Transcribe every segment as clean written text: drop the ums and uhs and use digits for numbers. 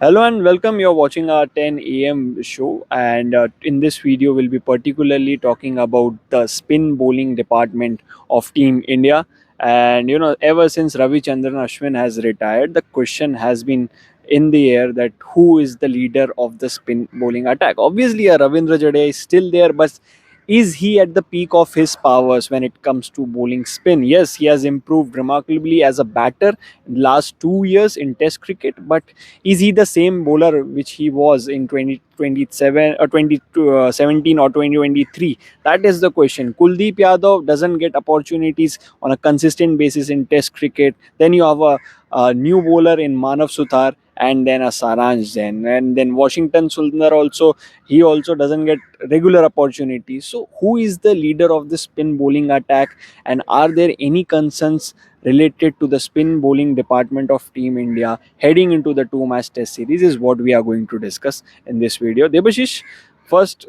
Hello and welcome. You're watching our 10 a.m. show, and in this video, we'll be particularly talking about the spin bowling department of Team India. And ever since Ravichandran Ashwin has retired, the question has been in the air that who is the leader of the spin bowling attack. Obviously, Ravindra Jadeja is still there, but is he at the peak of his powers when it comes to bowling spin? Yes, he has improved remarkably as a batter in last 2 years in Test cricket, but is he the same bowler which he was in 2027 or 2017 or 2023? That is the question. Kuldeep Yadav doesn't get opportunities on a consistent basis in Test cricket. Then you have a new bowler in Manav Suthar and then a Saransh then. And then Washington Sundar also, he also doesn't get regular opportunities. So who is the leader of the spin bowling attack, and are there any concerns related to the spin bowling department of Team India heading into the two-match test series is what we are going to discuss in this video. Debashish, first,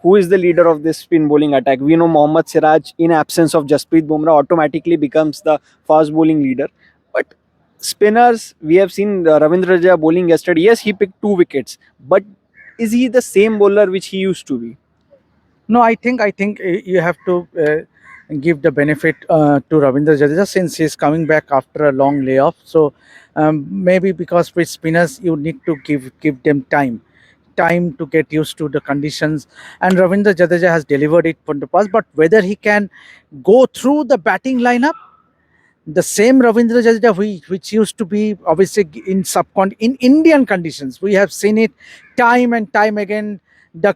who is the leader of this spin bowling attack? We know Mohammad Siraj, in absence of Jasprit Bumrah, automatically becomes the fast bowling leader. But spinners, we have seen Ravindra Jadeja bowling yesterday. Yes, he picked 2 wickets, but is he the same bowler which he used to be? No, I think you have to give the benefit to Ravindra Jadeja since he's coming back after a long layoff. So maybe because with spinners you need to give them time to get used to the conditions, and Ravindra Jadeja has delivered it from the past. But whether he can go through the batting lineup, the same Ravindra Jadeja which used to be obviously in Indian conditions, we have seen it time and time again. The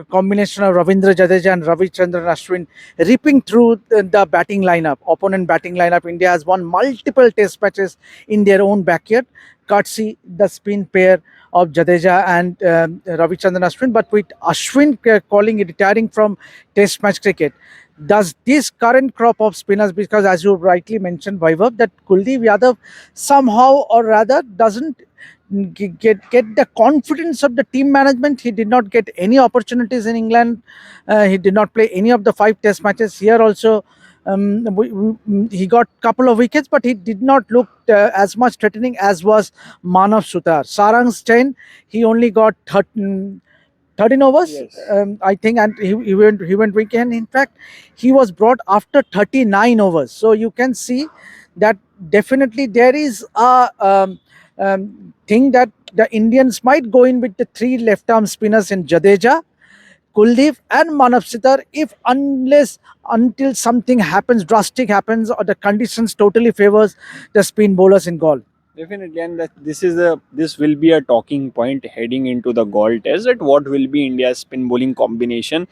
combination of Ravindra Jadeja and Ravichandran Ashwin ripping through the batting lineup, opponent batting lineup. India has won multiple test matches in their own backyard, courtesy the spin pair of Jadeja and Ravichandran Ashwin. But with Ashwin retiring from test match cricket, does this current crop of spinners, because as you rightly mentioned, Vaibhav, that Kuldeep Yadav somehow or rather doesn't get the confidence of the team management. He did not get any opportunities in England. He did not play any of the 5 test matches here also. He got couple of wickets, but he did not look as much threatening as was Manav Suthar. Sarang's 10, he only got 13 overs, Yes. I think, and he went weekend. In fact, he was brought after 39 overs. So you can see that definitely there is a thing that the Indians might go in with the 3 left-arm spinners in Jadeja, Kuldeep, and Manav Suthar, if unless until something happens, drastic happens, or the conditions totally favors the spin bowlers in goal. Definitely, and that this will be a talking point heading into the Gaul test. That what will be India's spin bowling combination?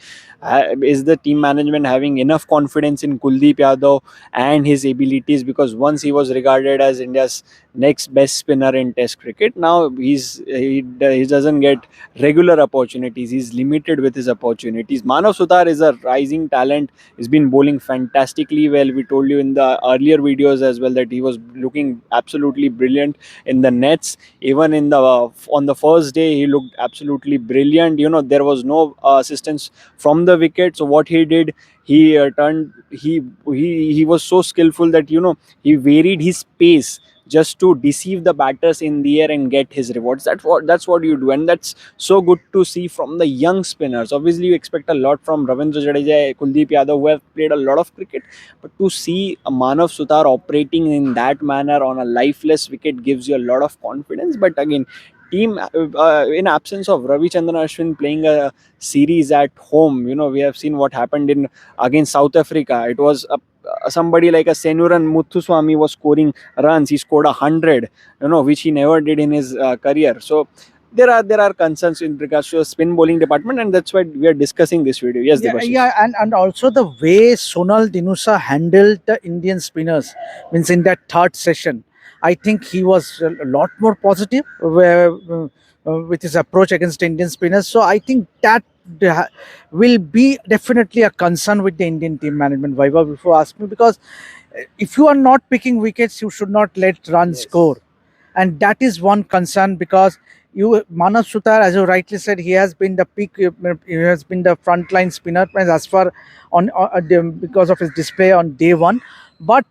Is the team management having enough confidence in Kuldeep Yadav and his abilities? Because once he was regarded as India's next best spinner in Test cricket, now he doesn't get regular opportunities. He's limited with his opportunities. Manav Suthar is a rising talent. He's been bowling fantastically well. We told you in the earlier videos as well that he was looking absolutely brilliant in the nets. Even in the on the first day, he looked absolutely brilliant. There was no assistance from the wicket. So what he did, he turned he was so skillful that he varied his pace just to deceive the batters in the air and get his rewards. That's what you do, and that's so good to see from the young spinners. Obviously, you expect a lot from Ravindra Jadeja, Kuldeep Yadav, who have played a lot of cricket, but to see a Manav Suthar operating in that manner on a lifeless wicket gives you a lot of confidence. But again, team in absence of Ravichandran Ashwin playing a series at home, we have seen what happened in against South Africa. It was somebody like a Senuran Muthuswamy was scoring runs. He scored 100, which he never did in his career. So there are concerns in regards to the spin bowling department, and that's why we are discussing this video. Yes, Yeah, Debashish. yeah, and also the way Sonal Dinusa handled the Indian spinners means in that third session, I think he was a lot more positive with his approach against Indian spinners. So I think that uh, will be definitely a concern with the Indian team management. Vaibhav, if you ask me, because if you are not picking wickets, you should not let runs score, Yes. and that is one concern. Because you Manav Suthar, as you rightly said, he has been the peak, he has been the frontline spinner as far because of his display on day one. But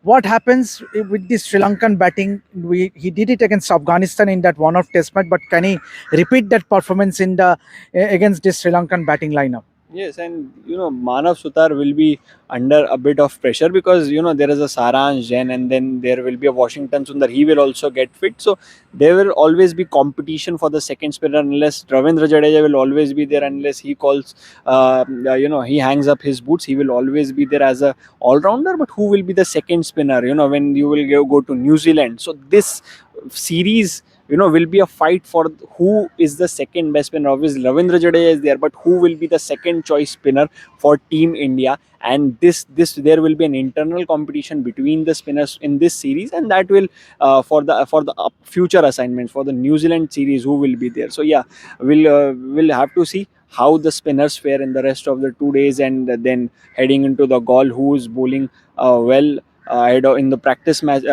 what happens with the Sri Lankan batting? He did it against Afghanistan in that one-off test match, but can he repeat that performance in the against this Sri Lankan batting lineup? Yes, and Manav Suthar will be under a bit of pressure because there is a Saransh Jain and then there will be a Washington Sundar. He will also get fit, so there will always be competition for the second spinner unless Ravindra Jadeja will always be there unless he calls, he hangs up his boots. He will always be there as a all rounder. But who will be the second spinner? When you will go to New Zealand, so this series will be a fight for who is the second best spinner. Obviously, Ravindra Jadeja is there, but who will be the second choice spinner for Team India? And this there will be an internal competition between the spinners in this series, and that will for the future assignments for the New Zealand series who will be there. So yeah, we'll have to see how the spinners fare in the rest of the 2 days, and then heading into the Gaul, who is bowling well in the practice match,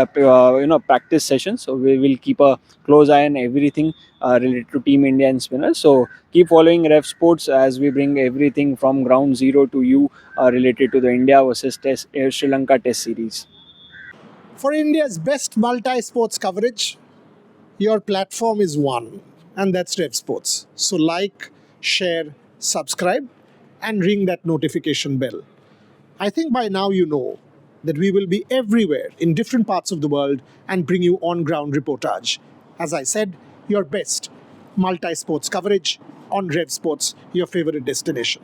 practice session. So we will keep a close eye on everything related to Team India and spinners. So keep following Revsportz as we bring everything from ground zero to you related to the India versus Sri Lanka Test series. For India's best multi sports coverage, your platform is one, and that's Revsportz. So, like, share, subscribe, and ring that notification bell. I think by now you know that we will be everywhere in different parts of the world and bring you on ground reportage. As I said, your best multi sports coverage on Revsportz, your favorite destination.